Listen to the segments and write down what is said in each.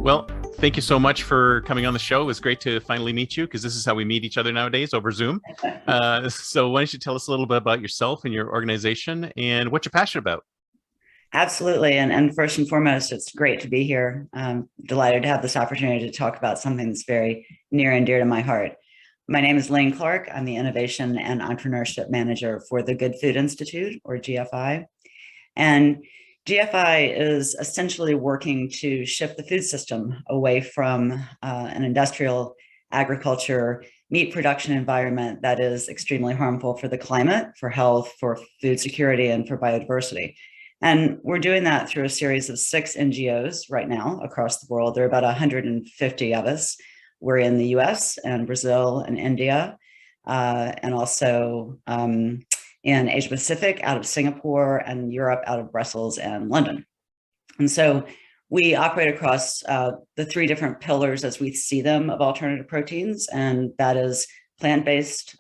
Well, thank you so much for coming on the show. It was great to finally meet you because this is how we meet each other nowadays over Zoom. So why don't you tell us a little bit about yourself and your organization and what you're passionate about? Absolutely. And first and foremost, it's great to be here. Delighted to have this opportunity to talk about something that's very near and dear to my heart. My name is Lane Clark. I'm the Innovation and Entrepreneurship Manager for the Good Food Institute, or GFI. And GFI is essentially working to shift the food system away from an industrial agriculture meat production environment that is extremely harmful for the climate, for health, for food security, and for biodiversity. And we're doing that through a series of 6 NGOs right now across the world. There are about 150 of us. We're in the US and Brazil and India, and also in Asia Pacific out of Singapore, and Europe out of Brussels and London. And so we operate across the 3 different pillars as we see them of alternative proteins, and that is plant-based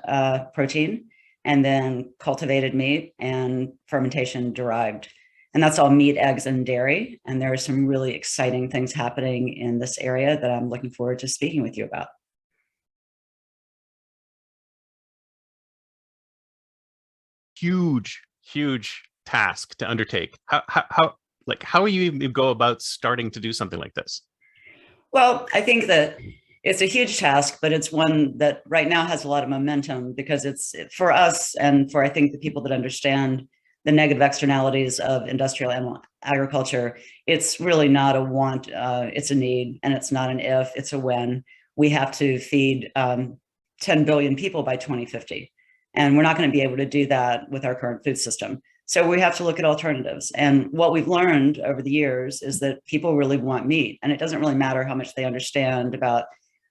protein, and then cultivated meat and fermentation derived. And that's all meat, eggs, and dairy. And there are some really exciting things happening in this area that I'm looking forward to speaking with you about. Huge task to undertake. How are you even go about starting to do something like this? Well, I think that it's a huge task, but it's one that right now has a lot of momentum because it's for us and for, I think, the people that understand the negative externalities of industrial animal agriculture. It's really not a want, it's a need, and it's not an if, it's a when. We have to feed 10 billion people by 2050. And we're not going to be able to do that with our current food system. So we have to look at alternatives. And what we've learned over the years is that people really want meat. And it doesn't really matter how much they understand about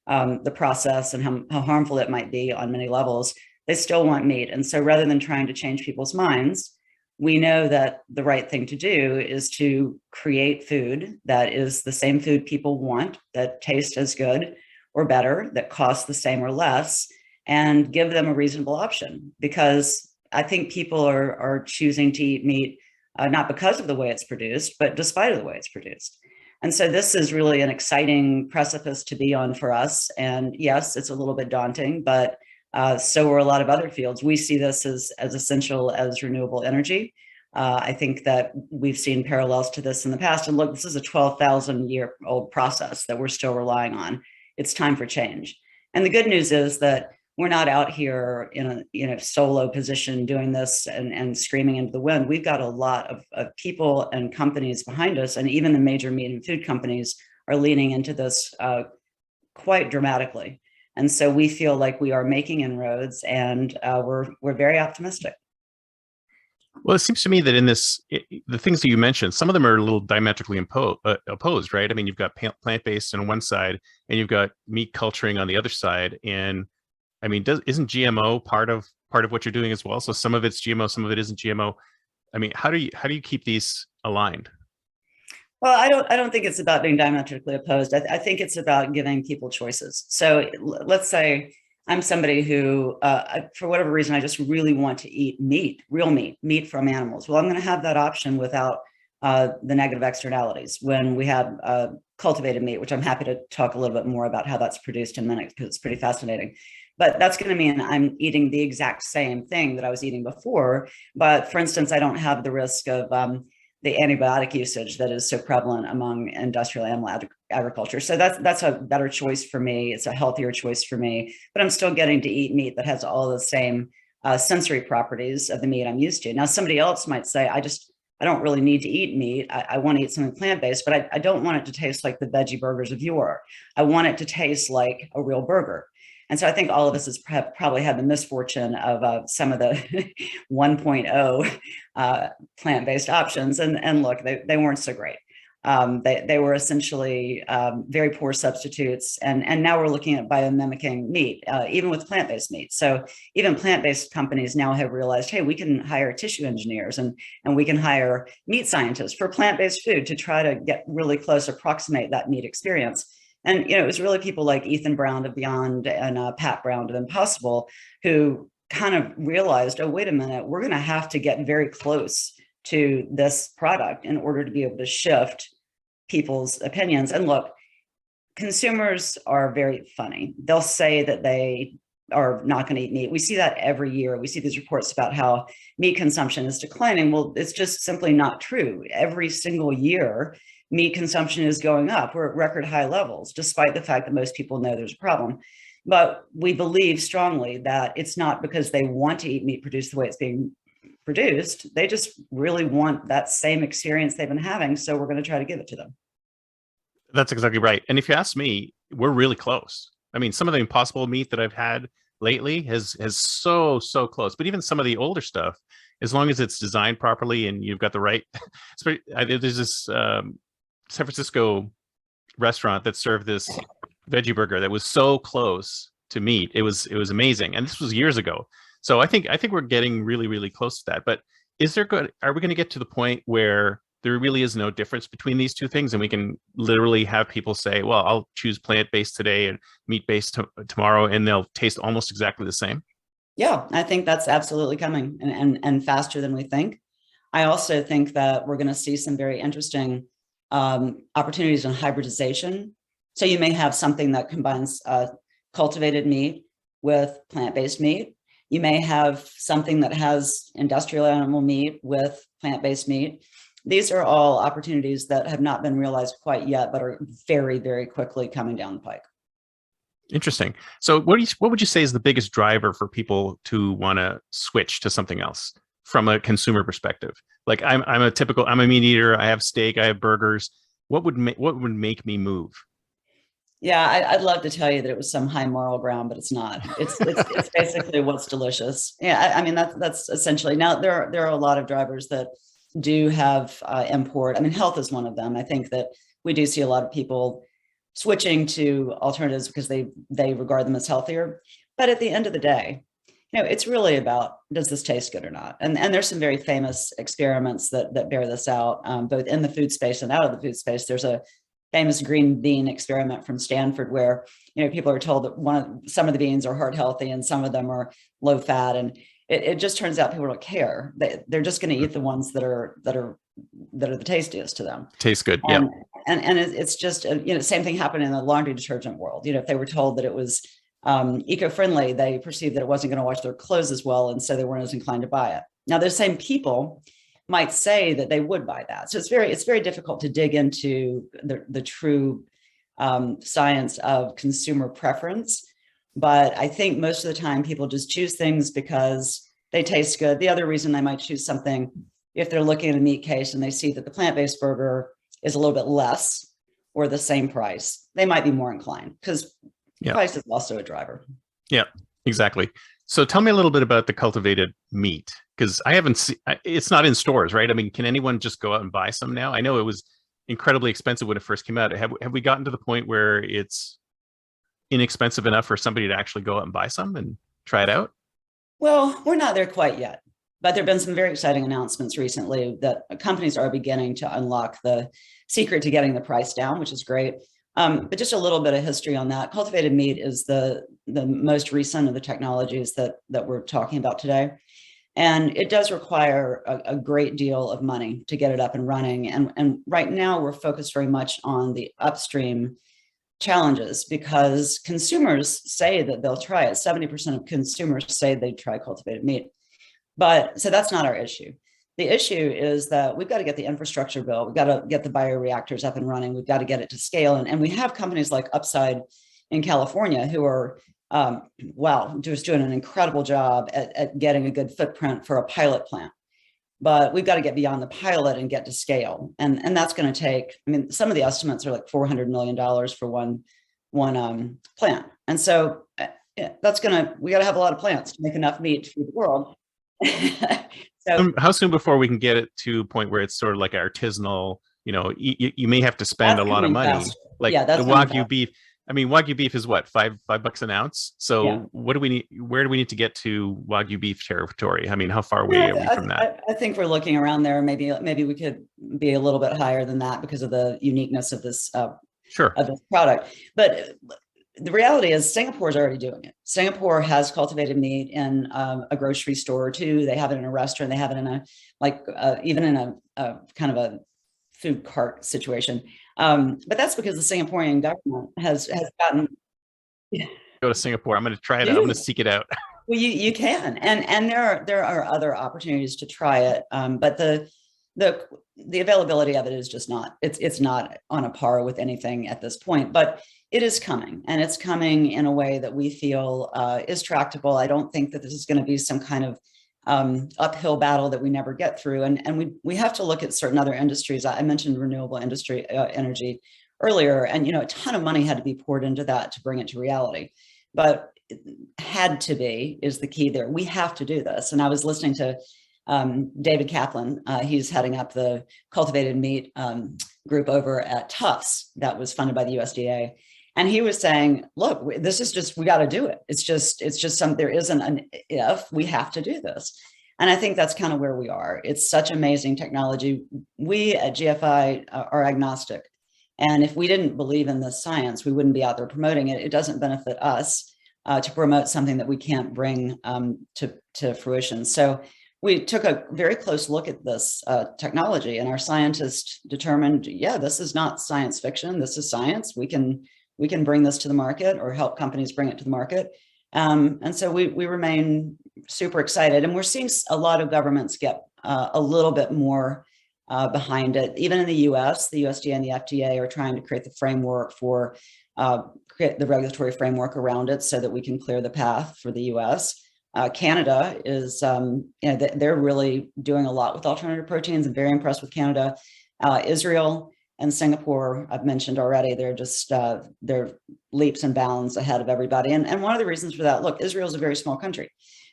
the process and how harmful it might be on many levels. They still want meat. And so rather than trying to change people's minds, we know that the right thing to do is to create food that is the same food people want, that tastes as good or better, that costs the same or less, and give them a reasonable option. Because I think people are choosing to eat meat not because of the way it's produced, but despite of the way it's produced. And so this is really an exciting precipice to be on for us. And yes, it's a little bit daunting, but so are a lot of other fields. We see this as essential as renewable energy. I think that we've seen parallels to this in the past. And look, this is a 12,000-year-old process that we're still relying on. It's time for change. And the good news is that we're not out here in a solo position doing this and screaming into the wind. We've got a lot of people and companies behind us, and even the major meat and food companies are leaning into this quite dramatically. And so we feel like we are making inroads, and we're very optimistic. Well, it seems to me that in the things that you mentioned, some of them are a little diametrically opposed, right? I mean, you've got plant-based on one side, and you've got meat culturing on the other side. And I mean, isn't GMO part of what you're doing as well? So some of it's GMO, some of it isn't GMO. I mean, how do you keep these aligned? Well, I don't think it's about being diametrically opposed. I think it's about giving people choices. So let's say I'm somebody who, for whatever reason, I just really want to eat meat, real meat from animals. Well, I'm going to have that option without the negative externalities. When we have cultivated meat, which I'm happy to talk a little bit more about how that's produced in a minute, because it's pretty fascinating. But that's going to mean I'm eating the exact same thing that I was eating before. But for instance, I don't have the risk of the antibiotic usage that is so prevalent among industrial animal agriculture. So that's a better choice for me. It's a healthier choice for me, but I'm still getting to eat meat that has all the same sensory properties of the meat I'm used to. Now, somebody else might say, I don't really need to eat meat. I want to eat something plant-based, but I don't want it to taste like the veggie burgers of yore. I want it to taste like a real burger. And so I think all of us has probably had the misfortune of some of the 1.0 plant-based options. And look, they weren't so great. They were essentially very poor substitutes. And now we're looking at biomimicking meat, even with plant-based meat. So even plant-based companies now have realized, hey, we can hire tissue engineers and we can hire meat scientists for plant-based food to try to get really close, approximate that meat experience. And, it was really people like Ethan Brown of Beyond and Pat Brown of Impossible who kind of realized, oh, wait a minute, we're going to have to get very close to this product in order to be able to shift people's opinions. And look, consumers are very funny. They'll say that they are not going to eat meat. We see that every year. We see these reports about how meat consumption is declining. Well, it's just simply not true. Every single year, meat consumption is going up. We're at record high levels, despite the fact that most people know there's a problem. But we believe strongly that it's not because they want to eat meat produced the way it's being produced. They just really want that same experience they've been having. So we're going to try to give it to them. That's exactly right. And if you ask me, we're really close. I mean, some of the Impossible meat that I've had lately has so close. But even some of the older stuff, as long as it's designed properly and you've got the right, there's this San Francisco restaurant that served this veggie burger that was so close to meat. It was amazing, and this was years ago. So I think we're getting really close to that. But are we going to get to the point where there really is no difference between these two things, and we can literally have people say, well, I'll choose plant-based today and meat-based tomorrow, and they'll taste almost exactly the same? Yeah, I think that's absolutely coming, and faster than we think. I also think that we're going to see some very interesting opportunities in hybridization. So you may have something that combines cultivated meat with plant-based meat. You may have something that has industrial animal meat with plant-based meat. These are all opportunities that have not been realized quite yet, but are very quickly coming down the pike. Interesting. So what would you say is the biggest driver for people to want to switch to something else from a consumer perspective? Like I'm a meat eater. I have steak, I have burgers. What would make me move? Yeah, I'd love to tell you that it was some high moral ground, but it's not. It's basically what's delicious. Yeah, I mean that's essentially. Now there are a lot of drivers that do have import. I mean, health is one of them. I think that we do see a lot of people switching to alternatives because they regard them as healthier. But at the end of the day, it's really about, does this taste good or not? And there's some very famous experiments that bear this out, both in the food space and out of the food space. There's a famous green bean experiment from Stanford where people are told that some of the beans are heart healthy and some of them are low fat, and it just turns out people don't care. They're just going to eat the ones that are the tastiest to them. Tastes good, yeah. And it's just same thing happened in the laundry detergent world. If they were told that it was eco-friendly, they perceived that it wasn't going to wash their clothes as well, and so they weren't as inclined to buy it. Now, those same people might say that they would buy that. So it's very difficult to dig into the true science of consumer preference. But I think most of the time people just choose things because they taste good. The other reason they might choose something, if they're looking at a meat case and they see that the plant-based burger is a little bit less or the same price, they might be more inclined because price is also a driver. Yeah, exactly. So tell me a little bit about the cultivated meat, because I haven't seen, it's not in stores, right? I mean, can anyone just go out and buy some now? I know it was incredibly expensive when it first came out. Have we gotten to the point where it's inexpensive enough for somebody to actually go out and buy some and try it out? Well, we're not there quite yet, but there have been some very exciting announcements recently that companies are beginning to unlock the secret to getting the price down, which is great. But just a little bit of history on that. Cultivated meat is the most recent of the technologies that we're talking about today. And it does require a great deal of money to get it up and running. And right now we're focused very much on the upstream challenges because consumers say that they'll try it. 70% of consumers say they'd try cultivated meat. But so that's not our issue. The issue is that we've got to get the infrastructure built. We've got to get the bioreactors up and running. We've got to get it to scale. And we have companies like Upside in California who are, just doing an incredible job at getting a good footprint for a pilot plant. But we've got to get beyond the pilot and get to scale. And that's going to take, I mean, some of the estimates are like $400 million for one plant. And so we got to have a lot of plants to make enough meat to feed the world. So how soon before we can get it to a point where it's sort of like artisanal, you may have to spend a lot of money. Faster. Like the Wagyu beef. I mean, Wagyu beef is what, $5 an ounce. So what do we need? Where do we need to get to Wagyu beef territory? I mean, how far away are we from that? I think we're looking around there. Maybe we could be a little bit higher than that because of the uniqueness of this of this product. But the reality is Singapore is already doing it. Singapore has cultivated meat in a grocery store or two. They have it in a restaurant. They have it in even in a kind of a food cart situation. But that's because the Singaporean government has gotten. Go to Singapore. I'm going to try it out. I'm going to Do. seek it out. Well, you can, and there are other opportunities to try it, but the availability of it is just not, it's not on a par with anything at this point. But it is coming, and it's coming in a way that we feel is tractable. I don't think that this is going to be some kind of uphill battle that we never get through. And we have to look at certain other industries. I mentioned renewable industry energy earlier, and a ton of money had to be poured into that to bring it to reality. But had to be is the key there. We have to do this. And I was listening to David Kaplan. He's heading up the cultivated meat group over at Tufts that was funded by the USDA. And he was saying, look, this is just, we got to do it. It's just there isn't an if, we have to do this. And I think that's kind of where we are. It's such amazing technology. We at GFI are agnostic. And if we didn't believe in this science, we wouldn't be out there promoting it. It doesn't benefit us to promote something that we can't bring to fruition. So we took a very close look at this technology, and our scientists determined, yeah, this is not science fiction. This is science. We can bring this to the market, or help companies bring it to the market. And so we remain super excited, and we're seeing a lot of governments get a little bit more behind it. Even in the US, the USDA and the FDA are trying to create the framework for create the regulatory framework around it so that we can clear the path for the US. Canada is, they're really doing a lot with alternative proteins. I'm very impressed with Canada. Israel and Singapore, I've mentioned already, they're just, they're leaps and bounds ahead of everybody. And one of the reasons for that, look, Israel is a very small country.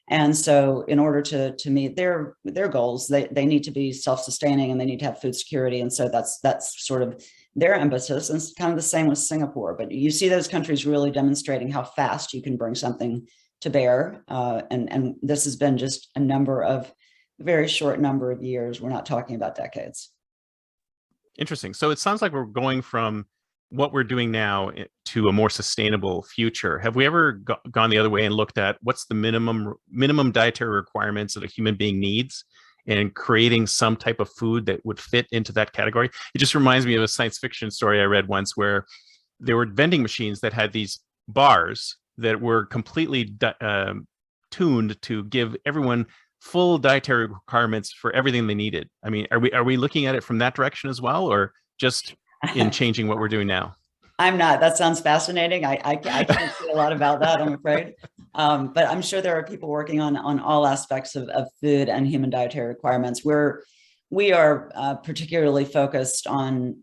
And so in order to meet their goals, they need to be self-sustaining, and they need to have food security. And so that's sort of their emphasis. And it's kind of the same with Singapore. But you see those countries really demonstrating how fast you can bring something to bear. And this has been just a very short number of years. We're not talking about decades. Interesting. So it sounds like we're going from what we're doing now to a more sustainable future. Have we ever gone the other way and looked at what's the minimum dietary requirements that a human being needs, and creating some type of food that would fit into that category? It just reminds me of a science fiction story I read once, where there were vending machines that had these bars that were completely tuned to give everyone full dietary requirements for everything they needed. I mean, are we looking at it from that direction as well, or just in changing what we're doing now? I'm not. That sounds fascinating. I can't say a lot about that, I'm afraid. But I'm sure there are people working on all aspects of food and human dietary requirements. We are particularly focused on,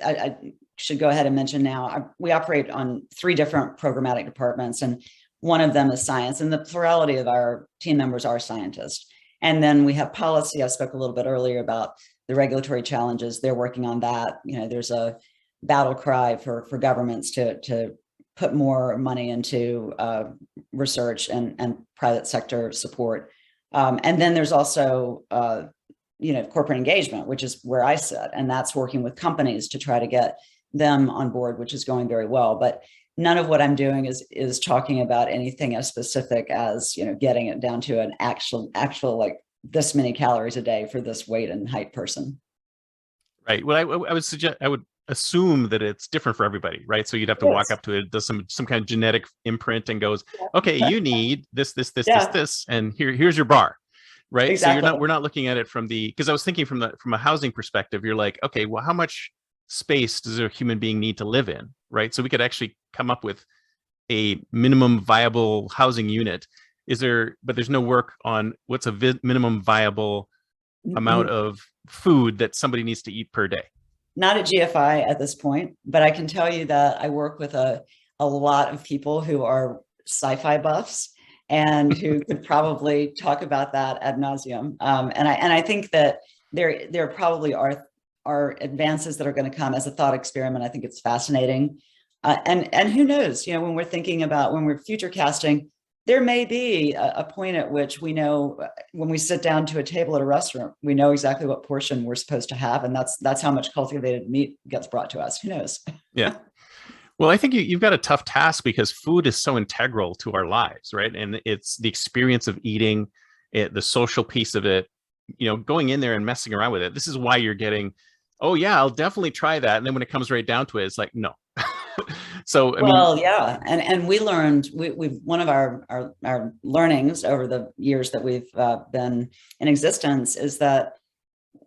I should go ahead and mention now, we operate on 3 different programmatic departments, and one of them is science, and the plurality of our team members are scientists. And then we have policy. I spoke a little bit earlier about the regulatory challenges. They're working on that. There's a battle cry for governments to put more money into research and private sector support. And then there's also, corporate engagement, which is where I sit, and that's working with companies to try to get them on board, which is going very well. But none of what I'm doing is talking about anything as specific as, getting it down to an actual like this many calories a day for this weight and height person. Right. Well, I would assume that it's different for everybody, right? So you'd have to walk up to it, does some kind of genetic imprint, and goes, okay, you need this, and here's your bar, right? Exactly. So we're not looking at it from because I was thinking from a housing perspective. You're like, okay, well, how much space does a human being need to live in, right? So we could actually come up with a minimum viable housing unit. But there's no work on what's a minimum viable amount of food that somebody needs to eat per day. Not at GFI at this point, but I can tell you that I work with a lot of people who are sci-fi buffs and who could probably talk about that ad nauseum. And I think that there probably are advances that are going to come as a thought experiment. I think it's fascinating. And who knows, when we're future casting, there may be a point at which we know, when we sit down to a table at a restaurant, we know exactly what portion we're supposed to have. And that's how much cultivated meat gets brought to us. Who knows? Yeah. Well, I think you've got a tough task, because food is so integral to our lives, right? And it's the experience of eating it, the social piece of it, going in there and messing around with it. This is why you're getting oh yeah, I'll definitely try that. And then when it comes right down to it, it's like, no. So, I mean, Well, yeah, and we learned we've one of our learnings over the years that we've been in existence is that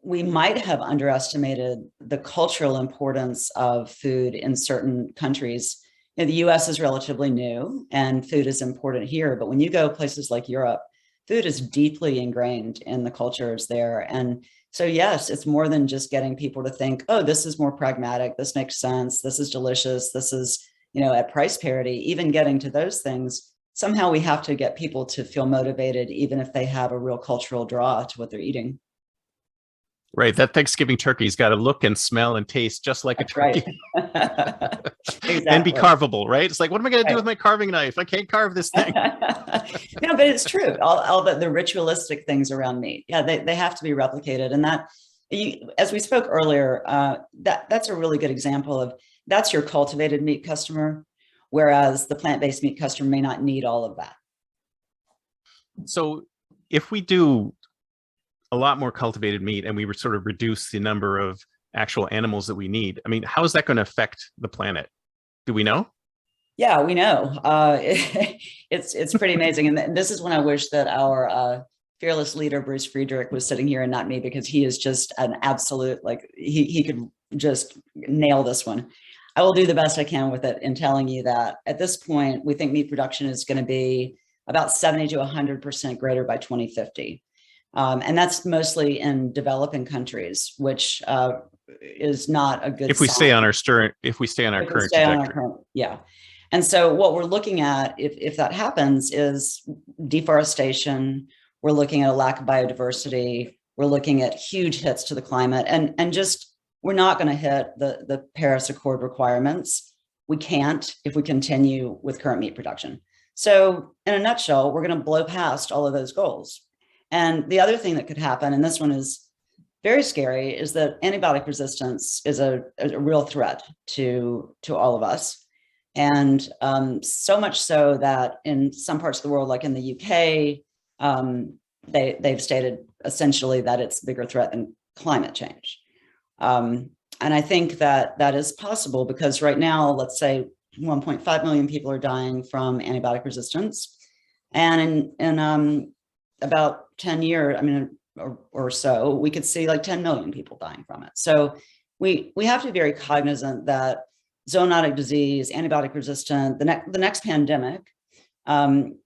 we might have underestimated the cultural importance of food in certain countries. You know, the US is relatively new and food is important here, but when you go places like Europe, food is deeply ingrained in the cultures there. And so, yes, it's more than just getting people to think, oh, this is more pragmatic, this makes sense, this is delicious, this is, at price parity. Even getting to those things, somehow we have to get people to feel motivated, even if they have a real cultural draw to what they're eating. right, that Thanksgiving turkey's got to look and smell and taste just like a That's right. turkey and be Exactly. carvable, right? It's like, what am I going to do with Right. my carving knife? I can't carve this thing. No, but it's true. All the ritualistic things around meat, yeah, they have to be replicated. And that, as we spoke earlier, that's a really good example of that's your cultivated meat customer, whereas the plant-based meat customer may not need all of that. So if we do a lot more cultivated meat and we would sort of reduce the number of actual animals that we need, I mean, how is that going to affect the planet? Do we know? Yeah, we know. It's pretty amazing. And this is when I wish that our fearless leader, Bruce Friedrich, was sitting here and not me, because he is just an absolute, like, he could just nail this one. I will do the best I can with it in telling you that at this point, we think meat production is going to be about 70 to 100% greater by 2050. And that's mostly in developing countries, which is not a good If we sign. stay on our if we stay on our current trajectory. Yeah. And so what we're looking at, if that happens, is deforestation. We're looking at a lack of biodiversity. We're looking at huge hits to the climate, and just we're not going to hit the Paris Accord requirements. We can't if we continue with current meat production. So in a nutshell, we're going to blow past all of those goals. And the other thing that could happen, and this one is very scary, is that antibiotic resistance is a real threat to all of us. And so much so that in some parts of the world, like in the UK, they've stated essentially that it's a bigger threat than climate change. And I think that that is possible because right now, let's say 1.5 million people are dying from antibiotic resistance. And in about 10 years, or so, we could see like 10 million people dying from it. So we have to be very cognizant that zoonotic disease, antibiotic resistant, the next pandemic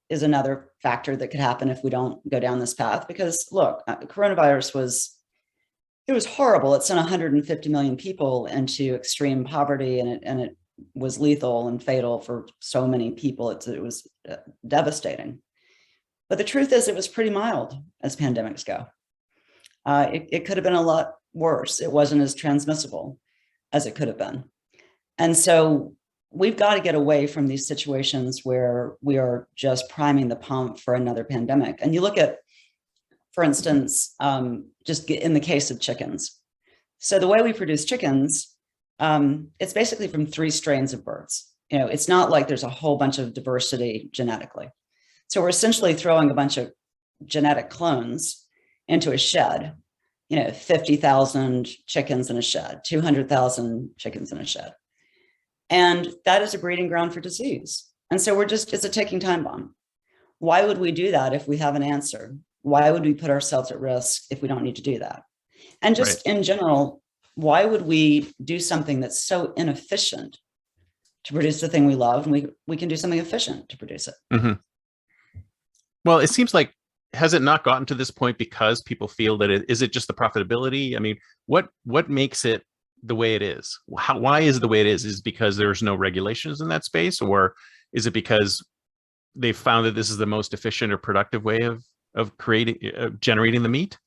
is another factor that could happen if we don't go down this path. Because look, coronavirus was horrible. It sent 150 million people into extreme poverty, and it was lethal and fatal for so many people. It was devastating. But the truth is, it was pretty mild as pandemics go. It could have been a lot worse. It wasn't as transmissible as it could have been. And so we've got to get away from these situations where we are just priming the pump for another pandemic. And you look at, for instance, just in the case of chickens. So the way we produce chickens, it's basically from 3 strains of birds. It's not like there's a whole bunch of diversity genetically. So we're essentially throwing a bunch of genetic clones into a shed, 50,000 chickens in a shed, 200,000 chickens in a shed. And that is a breeding ground for disease. And so it's a ticking time bomb. Why would we do that if we have an answer? Why would we put ourselves at risk if we don't need to do that? And just in general, why would we do something that's so inefficient to produce the thing we love, and we can do something efficient to produce it? Mm-hmm. Well, it seems like, has it not gotten to this point because people feel that is it just the profitability? I mean, what makes it the way it is? Why is it the way it is? Is it because there's no regulations in that space, or is it because they've found that this is the most efficient or productive way of generating the meat?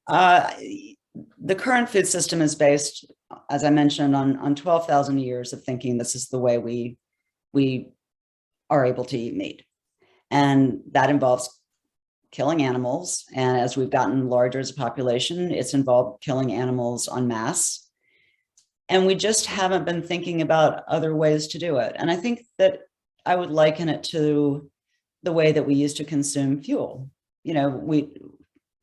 The current food system is based, as I mentioned, on 12,000 years of thinking this is the way we are able to eat meat. And that involves killing animals. And as we've gotten larger as a population, it's involved killing animals en masse. And we just haven't been thinking about other ways to do it. And I think that I would liken it to the way that we used to consume fuel. We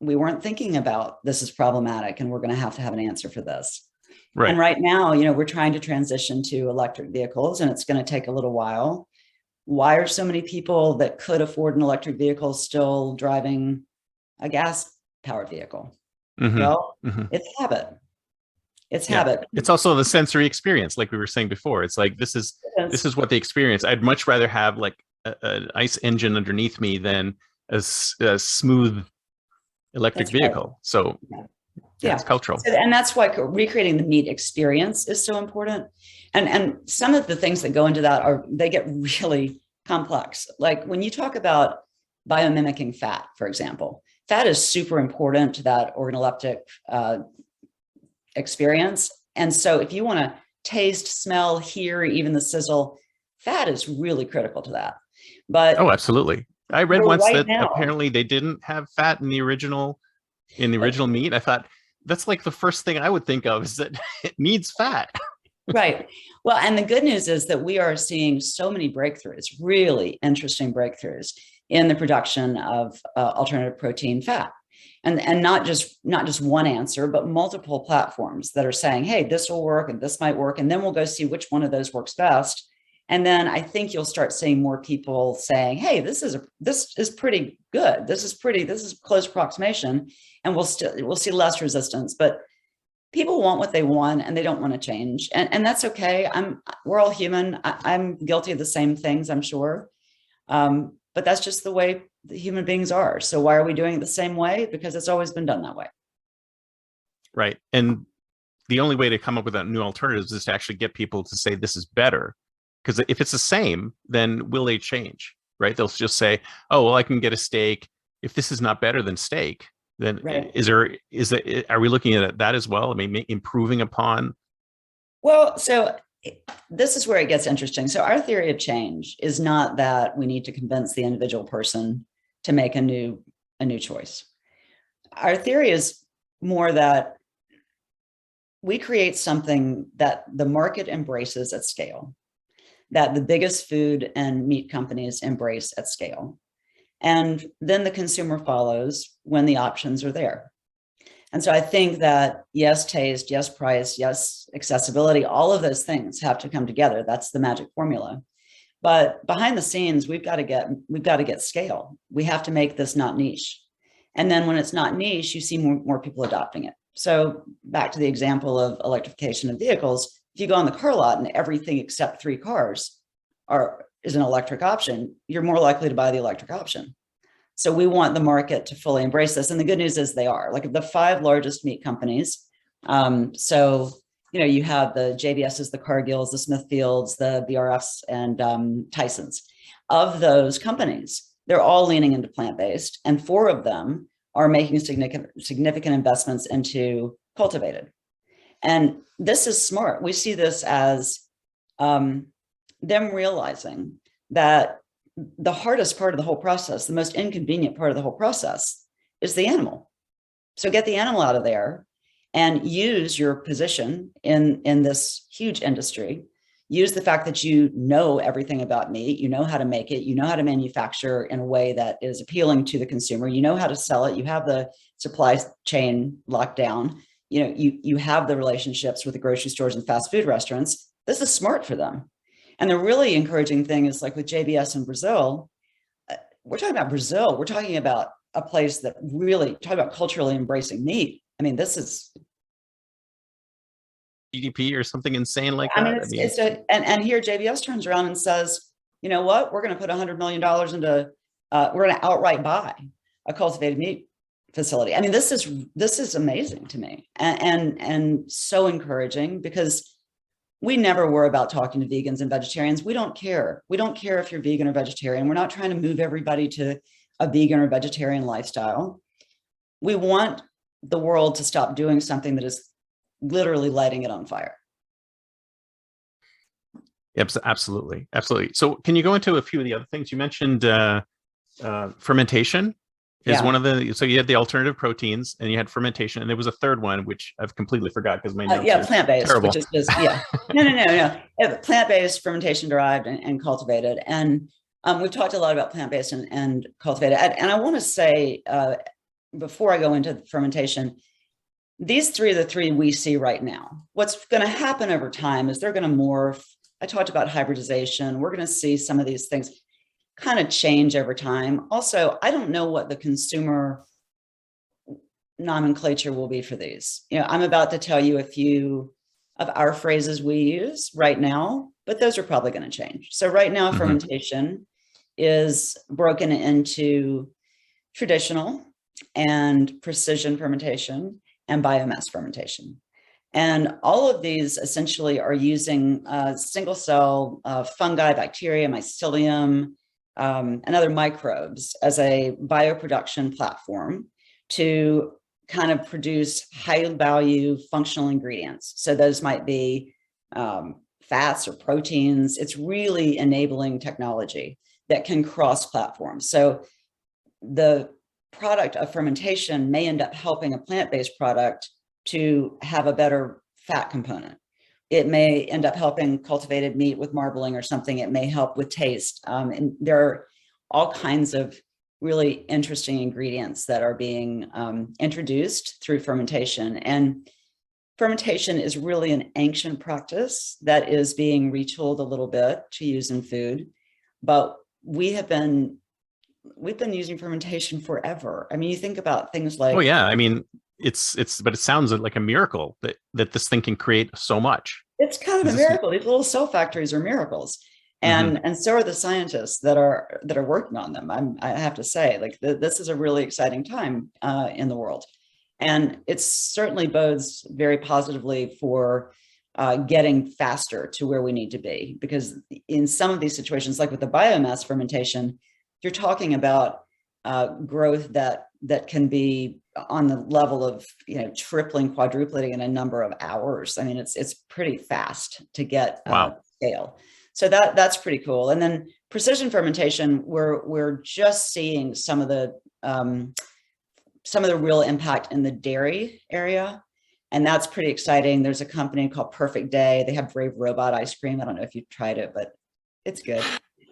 we weren't thinking about this is problematic and we're going to have an answer for this. Right. And right now, you know, we're trying to transition to electric vehicles and it's going to take a little while. Why are so many people that could afford an electric vehicle still driving a gas powered vehicle? Well, it's habit. It's habit. It's also the sensory experience, like we were saying before. It's like this is what they experience. I'd much rather have like an ICE engine underneath me than a smooth electric vehicle. Right. So it's cultural. So, and that's why recreating the meat experience is so important. And some of the things that go into that they get really complex. Like when you talk about biomimicking fat, for example, fat is super important to that organoleptic experience. And so if you want to taste, smell, hear, even the sizzle, fat is really critical to that. But oh, absolutely. I read once that apparently they didn't have fat in the original meat. I thought that's like the first thing I would think of is that it needs fat. Right. Well, and the good news is that we are seeing so many breakthroughs, really interesting breakthroughs in the production of alternative protein fat. And not just one answer, but multiple platforms that are saying, hey, this will work and this might work. And then we'll go see which one of those works best. And then I think you'll start seeing more people saying, hey, this is pretty good. This is close approximation. And we'll see less resistance. But people want what they want and they don't want to change. And that's okay. We're all human. I'm guilty of the same things, I'm sure. But that's just the way the human beings are. So why are we doing it the same way? Because it's always been done that way. Right. And the only way to come up with that new alternatives is to actually get people to say this is better. Because if it's the same, then will they change? Right. They'll just say, oh, well, I can get a steak. If this is not better than steak, then right. Are we looking at that as well? I mean, improving upon? Well, so this is where it gets interesting. So our theory of change is not that we need to convince the individual person to make a new choice. Our theory is more that we create something that the market embraces at scale, that the biggest food and meat companies embrace at scale. And then the consumer follows when the options are there. And so I think that yes, taste, yes, price, yes, accessibility, all of those things have to come together. That's the magic formula. But behind the scenes, we've got to get scale. We have to make this not niche. And then when it's not niche, you see more people adopting it. So back to the example of electrification of vehicles, if you go on the car lot and everything except 3 cars is an electric option, you're more likely to buy the electric option. So we want the market to fully embrace this. And the good news is they are. Like the 5 largest meat companies. So, you know, you have the JBSs, the Cargills, the Smithfields, the BRFs, and Tysons. Of those companies, they're all leaning into plant-based, and 4 of them are making significant investments into cultivated. And this is smart. We see this as them realizing that the hardest part of the whole process, the most inconvenient part of the whole process, is the animal. So get the animal out of there and use your position in this huge industry. Use the fact that you know everything about meat, you know how to make it, you know how to manufacture in a way that is appealing to the consumer, you know how to sell it, you have the supply chain locked down, you know, you have the relationships with the grocery stores and fast food restaurants. This is smart for them. And the really encouraging thing is, like with JBS in Brazil, we're talking about Brazil. We're talking about a place that really talk about culturally embracing meat. I mean, this is GDP or something insane like that. And here JBS turns around and says, you know what, we're going to put $100 million into, we're going to outright buy a cultivated meat facility. I mean, this is amazing to me and so encouraging, because we never were about talking to vegans and vegetarians. We don't care. We don't care if you're vegan or vegetarian. We're not trying to move everybody to a vegan or vegetarian lifestyle. We want the world to stop doing something that is literally lighting it on fire. Yep, absolutely. Absolutely. So can you go into a few of the other things? You mentioned fermentation is one of the, so you had the alternative proteins and you had fermentation, and there was a third one, which I've completely forgot because my notes are plant-based, terrible. Which is just, no. Plant-based, fermentation derived and cultivated. And we've talked a lot about plant-based and cultivated. And I want to say, before I go into fermentation, these three are the three we see right now. What's going to happen over time is they're going to morph. I talked about hybridization. We're going to see some of these things kind of change over time. Also, I don't know what the consumer nomenclature will be for these. I'm about to tell you a few of our phrases we use right now, but those are probably going to change. So right now, fermentation is broken into traditional and precision fermentation and biomass fermentation. And all of these essentially are using single cell fungi, bacteria, mycelium, and other microbes as a bioproduction platform to kind of produce high value functional ingredients. So those might be fats or proteins. It's really enabling technology that can cross platforms. So the product of fermentation may end up helping a plant-based product to have a better fat component. It may end up helping cultivated meat with marbling or something. It may help with taste. And there are all kinds of really interesting ingredients that are being introduced through fermentation. And fermentation is really an ancient practice that is being retooled a little bit to use in food. But we've been using fermentation forever. I mean, you think about things like, oh yeah, I mean, but it sounds like a miracle that this thing can create so much. It's kind of a miracle. These little cell factories are miracles. And so are the scientists that are working on them. I have to say, like, this is a really exciting time in the world, and it certainly bodes very positively for getting faster to where we need to be. Because in some of these situations, like with the biomass fermentation, you're talking about growth that can be on the level of tripling, quadrupling in a number of hours. I mean, it's pretty fast to get scale. So that's pretty cool. And then precision fermentation, we're just seeing some of the real impact in the dairy area, and that's pretty exciting. There's a company called Perfect Day. They have Brave Robot ice cream. I don't know if you've tried it, but it's good.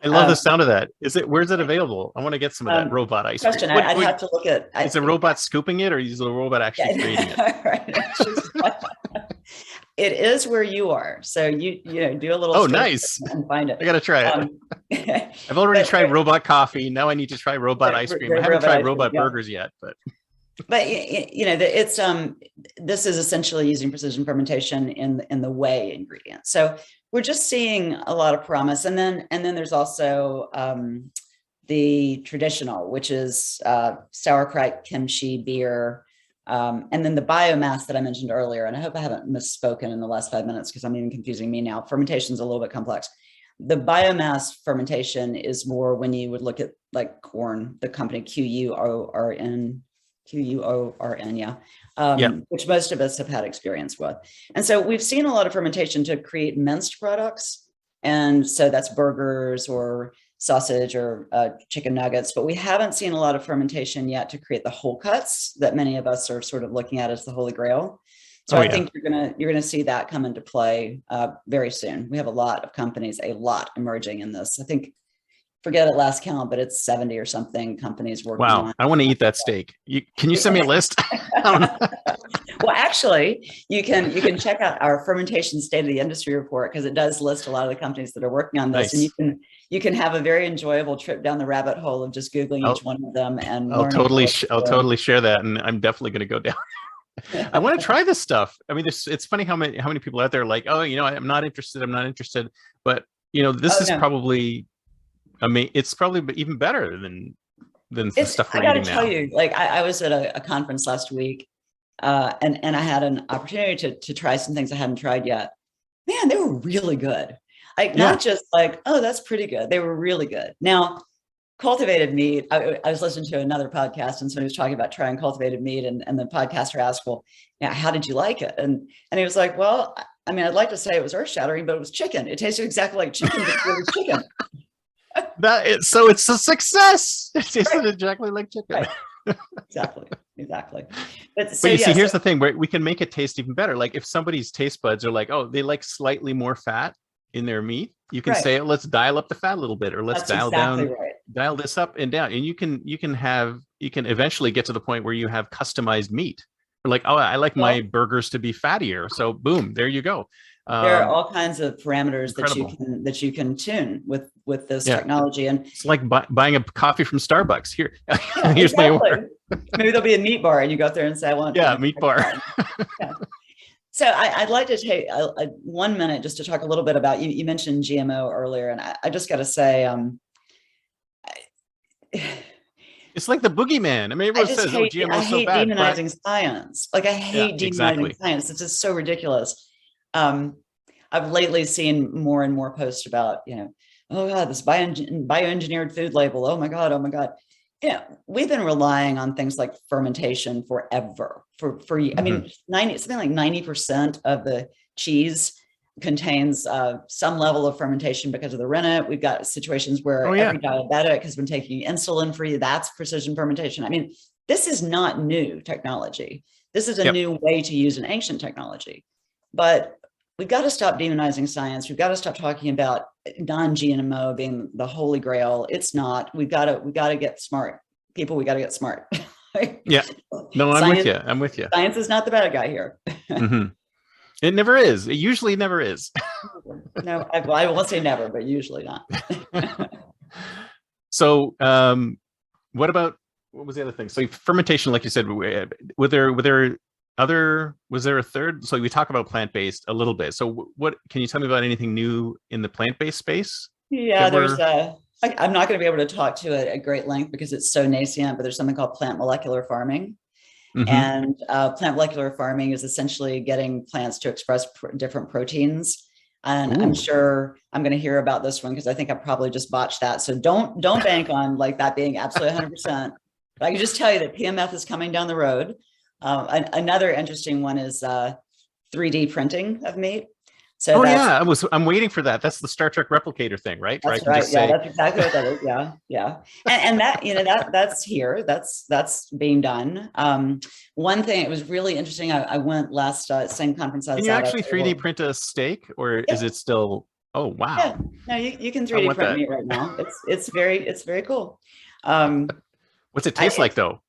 I love the sound of that. Where's it available? I want to get some of that robot ice cream. Question. I'd have to look at. Is a robot scooping it, or is a robot actually creating it? Right. It is where you are, so you do a little. Oh, nice! And find it. I gotta try it. I've already tried robot coffee. Now I need to try robot ice cream. I haven't tried robot burgers yet, but it's this is essentially using precision fermentation in the whey ingredient. So we're just seeing a lot of promise, and then there's also the traditional, which is sauerkraut, kimchi, beer. And then the biomass that I mentioned earlier, and I hope I haven't misspoken in the last 5 minutes because I'm even confusing me now. Fermentation is a little bit complex. The biomass fermentation is more when you would look at like corn, the company QUORN, which most of us have had experience with. And so we've seen a lot of fermentation to create minced products. And so that's burgers or sausage or chicken nuggets, but we haven't seen a lot of fermentation yet to create the whole cuts that many of us are sort of looking at as the holy grail. So I think you're gonna see that come into play very soon. We have a lot of companies, emerging in this. I think, forget at last count, but it's 70 or something companies working on. Wow, I want to eat that steak. Can you send me a list? Well, actually, you can check out our fermentation state of the industry report, because it does list a lot of the companies that are working on this. Nice. And you can have a very enjoyable trip down the rabbit hole of just Googling each one of them. And I'll totally share that, and I'm definitely going to go down. I want to try this stuff. I mean, it's funny how many people out there are like, oh, I'm not interested. But this is probably. I mean, it's probably even better than the stuff we're eating now. I got to tell you, like, I was at a conference last week, and I had an opportunity to try some things I hadn't tried yet. Man, they were really good. Like, not just like, oh, that's pretty good. They were really good. Now, cultivated meat, I was listening to another podcast, and somebody was talking about trying cultivated meat, and the podcaster asked, well, how did you like it? And he was like, well, I mean, I'd like to say it was earth-shattering, but it was chicken. It tasted exactly like chicken, but it was chicken. So it's a success. It tasted exactly like chicken. Right. Exactly. But you see, here's the thing, where we can make it taste even better. Like, if somebody's taste buds are like, oh, they like slightly more fat in their meat, you can say, let's dial up the fat a little bit, or let's dial this up and down. And you can have you can eventually get to the point where you have customized meat. Like, oh, I like my Well, burgers to be fattier, so boom, there you go. there are all kinds of parameters Incredible. that you can tune with this Yeah, technology. And it's like buying a coffee from Starbucks. Here, yeah, here's my exactly. order. Maybe there'll be a meat bar and you go up there and say, I want, Yeah, meat bar. Yeah. So I'd like to take 1 minute just to talk a little bit about, you mentioned GMO earlier, and I just got to say, It's like the boogeyman. I mean, everyone says, "Oh, GMO I is so hate bad," but demonizing science. Like I yeah, hate demonizing exactly. science. It's just so ridiculous. Um, I've lately seen more and more posts about, oh God, this bioengineered food label. Oh my God, oh my God. Yeah, we've been relying on things like fermentation forever. I Hmm. mean, something like 90% of the cheese contains some level of fermentation because of the rennet. We've got situations Oh where yeah, every diabetic has been taking insulin free. That's precision fermentation. I mean, this is not new technology. This is a yep. new way to use an ancient technology. But we've got to stop demonizing science. We've got to stop talking about non-GMO being the holy grail. It's not. We got to get smart. People, we got to get smart. Yeah. No, I'm with Science, you. I'm with you. science is not the bad guy here. Hmm. It never is. It usually never is. No, I won't say never, but usually not. So, what was the other thing? So fermentation, like you said, was there a third? So we talk about plant-based a little bit. So what can you tell me about anything new in the plant-based space Yeah, that there's we're I'm not going to be able to talk to it at great length because it's so nascent, but there's something called plant molecular farming. Mhm. And plant molecular farming is essentially getting plants to express different proteins. And I'm Ooh. sure I'm going to hear about this one because I think I probably just botched that. So don't bank on like that being absolutely 100%. But I can just tell you that PMF is coming down the road. Another interesting one is 3D printing of meat. So Oh yeah, I'm waiting for that. That's the Star Trek replicator thing, right? Where I that's can right. just Yeah, say, that's exactly what that is. Yeah, yeah. And that, that's here. That's being done. One thing, it was really interesting. I went last same conference I can was you at. actually 3D print a steak, or is Yep. it still? Oh Yeah. wow, No, you can I 3D want print that. meat right now. It's very cool. Um, What's it I, taste like though?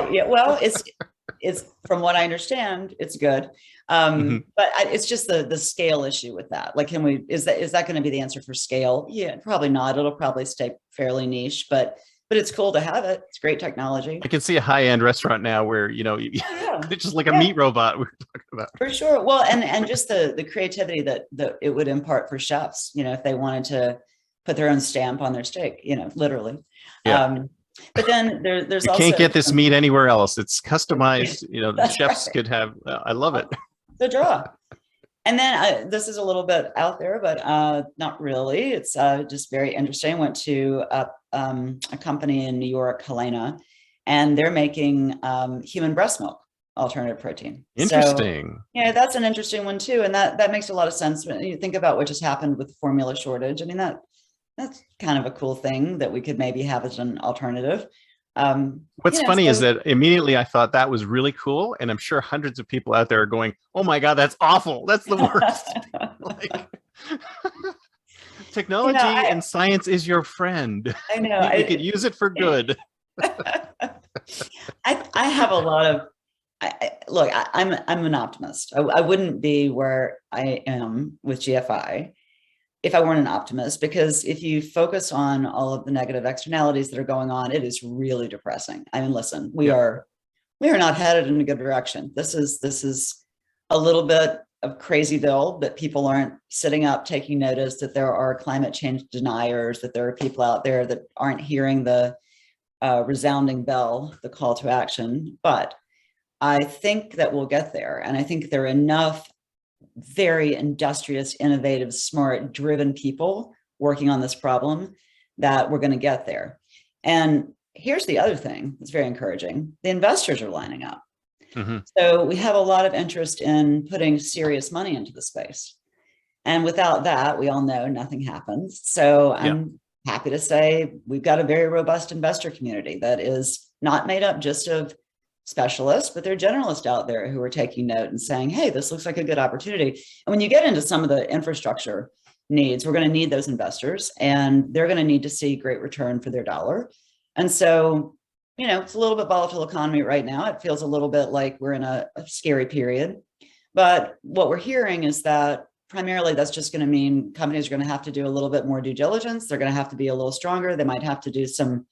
yeah, well, it's from what I understand, it's good. Mhm. But it's just the scale issue with that. Like, is that going to be the answer for scale? Yeah, probably not. It'll probably stay fairly niche, but it's cool to have it. It's great technology. I can see a high-end restaurant now where Oh, yeah, it's just like a yeah, meat robot we were talking about. for sure. Well, and just the creativity that it would impart for chefs, if they wanted to put their own stamp on their steak, literally. Yeah. Um, but then there's You can't also get this meat anywhere else. It's yeah, customized. The that's chefs right. could have. I love it. The draw. And then this is a little bit out there, but not really. It's just very interesting. Went to a company in New York, Helena, and they're making human breast milk alternative protein. So Interesting. yeah, that's an interesting one too, and that makes a lot of sense when you think about what just happened with the formula shortage. I mean that's kind of a cool thing that we could maybe have as an alternative. What's funny is So that immediately I thought that was really cool, and I'm sure hundreds of people out there are going, "Oh my god, that's awful! That's the worst!" Like, technology I and science is your friend. I know You could use it for good. I have a lot of look. I'm an optimist. I wouldn't be where I am with GFI if I weren't an optimist, because if you focus on all of the negative externalities that are going on, it is really depressing. I mean, listen, we Yep. are not headed in a good direction. This is a little bit of crazyville, but people aren't sitting up taking notice that there are climate change deniers, that there are people out there that aren't hearing the resounding bell, the call to action. But I think that we'll get there. And I think there are enough very industrious, innovative, smart, driven people working on this problem that we're going to get there. And here's the other thing that's very encouraging. The investors are lining up. Hmm. So we have a lot of interest in putting serious money into the space. And without that, we all know nothing happens. So Yeah. I'm happy to say we've got a very robust investor community that is not made up just of specialists, but they're generalists out there who are taking note and saying, hey, this looks like a good opportunity. And when you get into some of the infrastructure needs, we're going to need those investors and they're going to need to see great return for their dollar. And so it's a little bit volatile economy right now. It feels a little bit like we're in a scary period. But what we're hearing is that primarily that's just going to mean companies are going to have to do a little bit more due diligence. They're going to have to be a little stronger. They might have to do some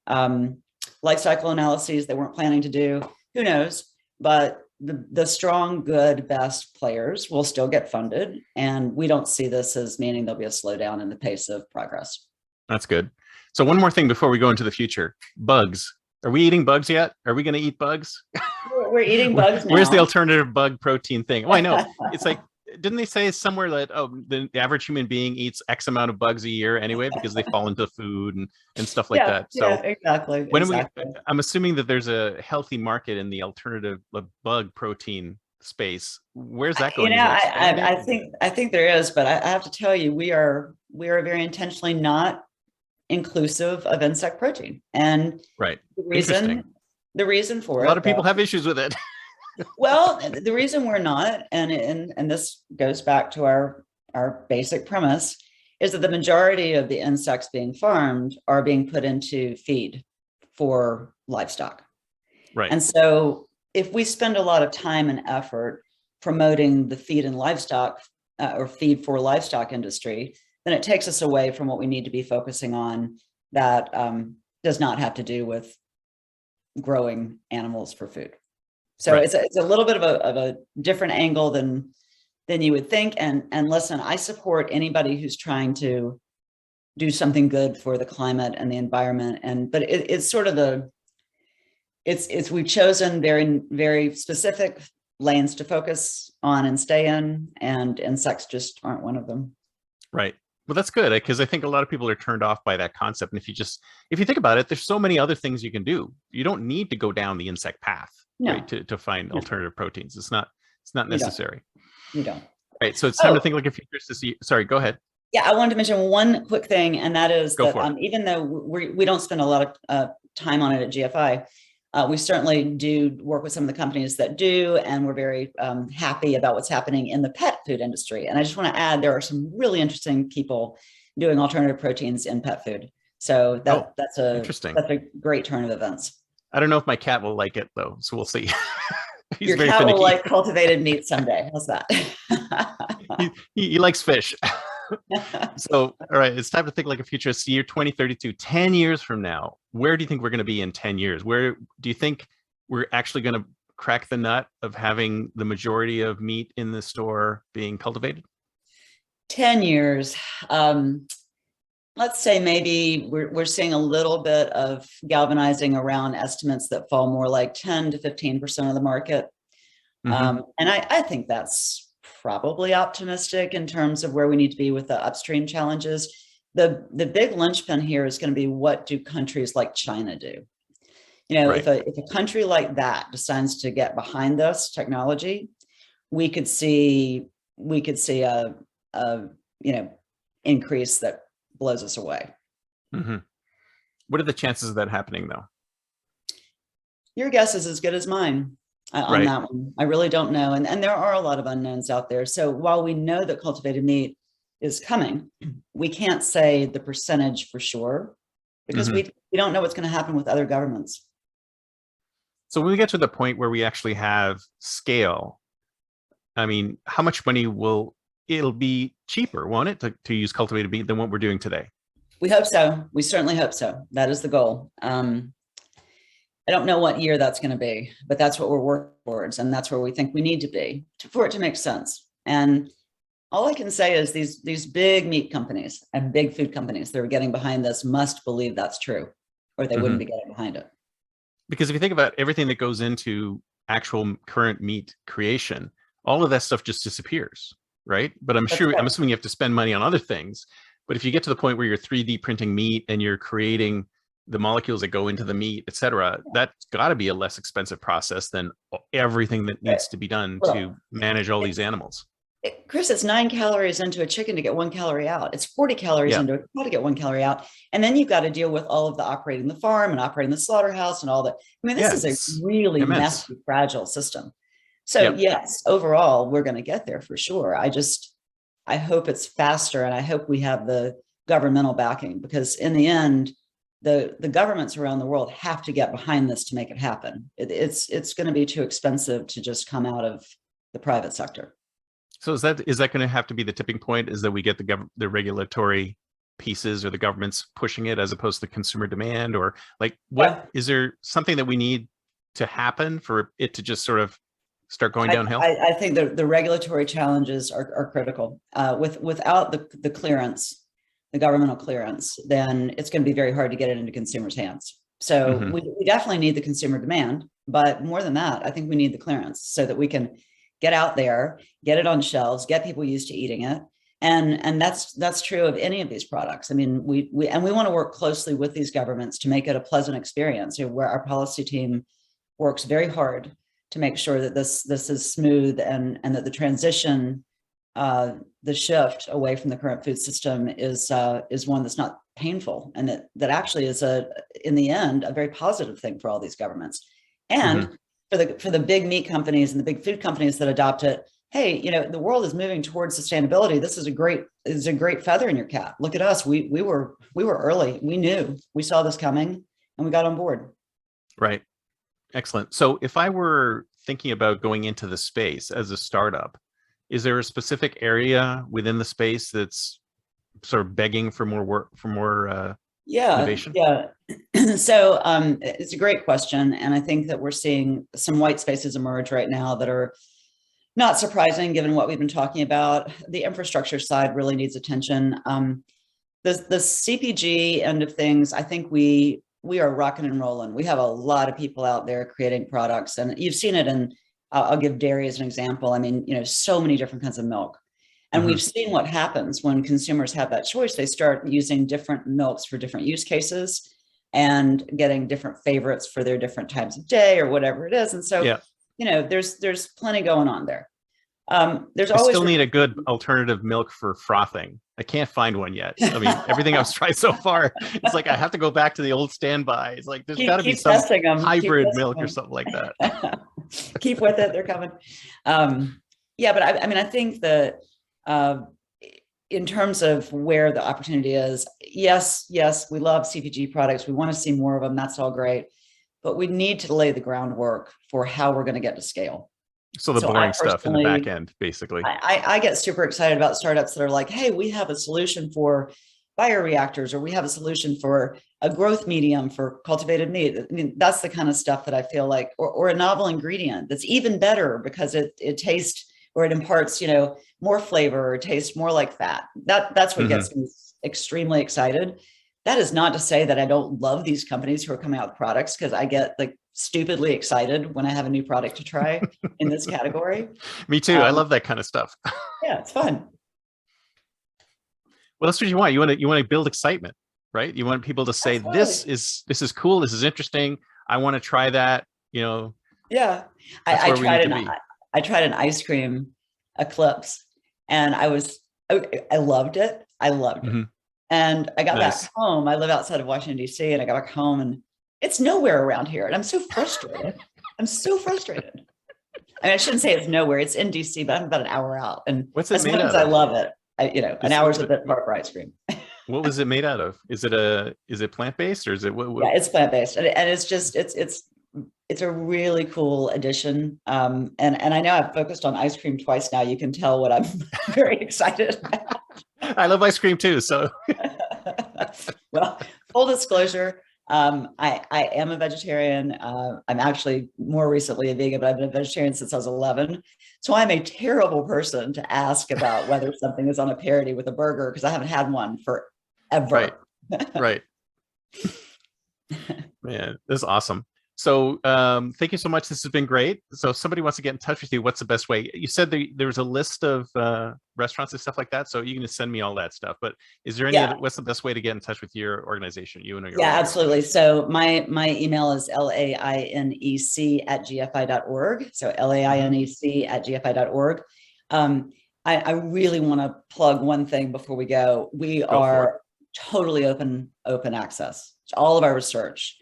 life cycle analyses they weren't planning to do. Who knows? But the strong, good, best players will still get funded. And we don't see this as meaning there'll be a slowdown in the pace of progress. That's good. So one more thing before we go into the future, bugs. Are we eating bugs yet? Are we going to eat bugs? We're eating bugs now. Where's the alternative bug protein thing? Oh, I know. It's like, didn't they say somewhere that, the average human being eats X amount of bugs a year anyway, because they fall into food and stuff like that. So yeah, exactly. I'm assuming that there's a healthy market in the alternative bug protein space. Where's that going? I think there is, but I have to tell you, we are very intentionally not inclusive of insect protein. And right. The reason for a lot of people have issues with it. Well, the reason we're not, and this goes back to our basic premise, is that the majority of the insects being farmed are being put into feed for livestock. Right. And so if we spend a lot of time and effort promoting the feed and livestock or feed for livestock industry, then it takes us away from what we need to be focusing on that does not have to do with growing animals for food. So right. It's a little bit of a different angle than you would think. And listen, I support anybody who's trying to do something good for the climate and the environment. But it's sort of we've chosen very, very specific lanes to focus on and stay in, and insects just aren't one of them. Right. Well, that's good, because I think a lot of people are turned off by that concept. And if you think about it, there's so many other things you can do. You don't need to go down the insect path, right, to find alternative proteins. It's not necessary. You don't. Right. So it's time to think like a futuristic. Sorry, go ahead. Yeah, I wanted to mention one quick thing, and that is that even though we don't spend a lot of time on it at GFI, we certainly do work with some of the companies that do, and we're very happy about what's happening in the pet food industry. And I just want to add, there are some really interesting people doing alternative proteins in pet food. So that's a great turn of events. I don't know if my cat will like it though, so we'll see. Your cat finicky. Will like cultivated meat someday. How's that? he likes fish. So, all right, it's time to think like a futurist. Year 2032, 10 years from now, where do you think we're going to be in 10 years? Where do you think we're actually going to crack the nut of having the majority of meat in the store being cultivated? 10 years. Let's say maybe we're seeing a little bit of galvanizing around estimates that fall more like 10 to 15% of the market. Mm-hmm. And I think that's probably optimistic in terms of where we need to be with the upstream challenges. The big linchpin here is going to be, what do countries like China do? Right. If a country like that decides to get behind this technology, we could see a increase that blows us away. Mm-hmm. What are the chances of that happening, though? Your guess is as good as mine on that one. I really don't know. And there are a lot of unknowns out there. So while we know that cultivated meat is coming, we can't say the percentage for sure, because we don't know what's going to happen with other governments. So when we get to the point where we actually have scale, I mean, how much money it'll be cheaper, won't it, to use cultivated meat than what we're doing today? We hope so. We certainly hope so. That is the goal. I don't know what year that's going to be, but that's what we're working towards. And that's where we think we need to be for it to make sense. And all I can say is these big meat companies and big food companies that are getting behind this must believe that's true, or they wouldn't be getting behind it. Because if you think about everything that goes into actual current meat creation, all of that stuff just disappears, right? But I'm assuming you have to spend money on other things. But if you get to the point where you're 3D printing meat and you're creating the molecules that go into the meat, et cetera, that's got to be a less expensive process than everything that needs to be done to manage all these animals. Chris, it's 9 calories into a chicken to get 1 calorie out. It's 40 calories into a cow to get 1 calorie out. And then you've got to deal with all of the operating the farm and operating the slaughterhouse and all that. I mean, this is a really messy, fragile system. So yes, overall, we're going to get there for sure. I hope it's faster, and I hope we have the governmental backing, because in the end, the governments around the world have to get behind this to make it happen. It's going to be too expensive to just come out of the private sector. So is that going to have to be the tipping point? Is that we get the regulatory pieces or the government's pushing it as opposed to consumer demand, or like what is there something that we need to happen for it to just sort of start going downhill? I think the regulatory challenges are critical. Without the clearance, the governmental clearance, then it's going to be very hard to get it into consumers' hands. So we definitely need the consumer demand, but more than that, I think we need the clearance so that we can get out there, get it on shelves, get people used to eating it. And that's true of any of these products. I mean, we want to work closely with these governments to make it a pleasant experience, where our policy team works very hard to make sure that this is smooth and that the transition, the shift away from the current food system is one that's not painful, and that actually is in the end, a very positive thing for all these governments. And for the big meat companies and the big food companies that adopt it, hey, the world is moving towards sustainability. This is a great feather in your cap. Look at us. We were early. We knew. We saw this coming and we got on board. Right. Excellent. So if I were thinking about going into the space as a startup, is there a specific area within the space that's sort of begging for more work, for more innovation? Yeah. So it's a great question. And I think that we're seeing some white spaces emerge right now that are not surprising given what we've been talking about. The infrastructure side really needs attention. The CPG end of things, I think we are rocking and rolling. We have a lot of people out there creating products, and you've seen it in, I'll give dairy as an example. I mean, so many different kinds of milk. And we've seen what happens when consumers have that choice. They start using different milks for different use cases and getting different favorites for their different times of day or whatever it is. And so, there's plenty going on there. There's always still need a good alternative milk for frothing. I can't find one yet. I mean, everything I've tried so far, it's like I have to go back to the old standby. It's like there's got to be some hybrid milk or something like that. Keep with it; they're coming. But I think that in terms of where the opportunity is, yes, we love CPG products. We want to see more of them. That's all great, but we need to lay the groundwork for how we're going to get to scale. So boring stuff in the back end, basically. I get super excited about startups that are like, hey, we have a solution for bioreactors, or we have a solution for a growth medium for cultivated meat. I mean, that's the kind of stuff that I feel like, or a novel ingredient that's even better because it tastes, or it imparts, more flavor or tastes more like fat. That's what gets me extremely excited. That is not to say that I don't love these companies who are coming out with products, because I get like stupidly excited when I have a new product to try in this category. Me too. I love that kind of stuff. Yeah, it's fun. Well, that's what you want. You want to build excitement, right? You want people to say, this is cool. This is interesting. I want to try that. Yeah, I tried an ice cream eclipse, and I loved it. I loved it. And I got back home. I live outside of Washington, D.C., and I got back home, and it's nowhere around here. And I'm so frustrated. I mean, I shouldn't say it's nowhere. It's in D.C., but I'm about an hour out. And what's it made out of? I love it. An hour's a bit far for ice cream. What was it made out of? Is it plant-based, or is it what? Yeah, it's plant-based. And it's just, it's a really cool addition. And I know I've focused on ice cream twice now. You can tell what I'm very excited about. I love ice cream too. So, well, full disclosure, I am a vegetarian. I'm actually more recently a vegan, but I've been a vegetarian since I was 11. So I'm a terrible person to ask about whether something is on a parity with a burger, because I haven't had one forever. Right. Man, this is awesome. So thank you so much. This has been great. So if somebody wants to get in touch with you, what's the best way? You said there was a list of restaurants and stuff like that. So you can just send me all that stuff. But is there any other, what's the best way to get in touch with your organization? You and your organization? Absolutely. So my email is lainec@gfi.org. So lainec@gfi.org. I really want to plug one thing before we go. We are totally open access to all of our research.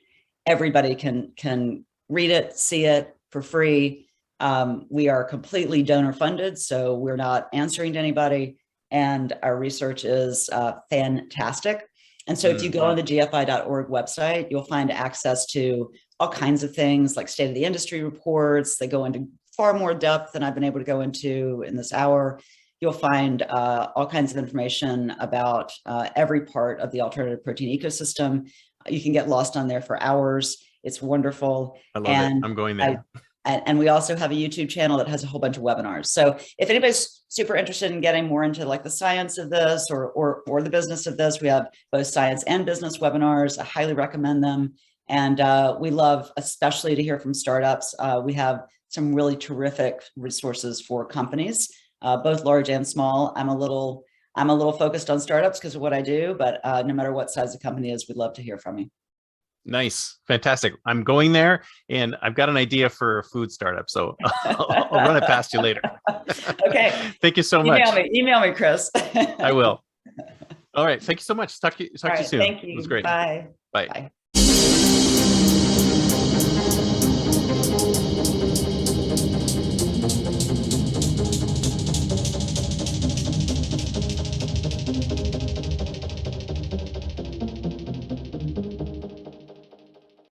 Everybody can read it, see it for free. We are completely donor funded, so we're not answering to anybody. And our research is fantastic. And so if you go on the gfi.org website, you'll find access to all kinds of things like state of the industry reports. They go into far more depth than I've been able to go into in this hour. You'll find all kinds of information about every part of the alternative protein ecosystem. You can get lost on there for hours. It's wonderful. I love it. I'm going there. And we also have a YouTube channel that has a whole bunch of webinars. So if anybody's super interested in getting more into like the science of this or the business of this, we have both science and business webinars. I highly recommend them. And we love especially to hear from startups. We have some really terrific resources for companies, both large and small. I'm a little focused on startups because of what I do, but no matter what size the company is, we'd love to hear from you. Nice. Fantastic. I'm going there and I've got an idea for a food startup. So I'll run it past you later. Okay. Thank you so much. Email me, Chris. I will. All right. Thank you so much. Talk to you soon. Thank you. It was great. Bye. Bye. Bye.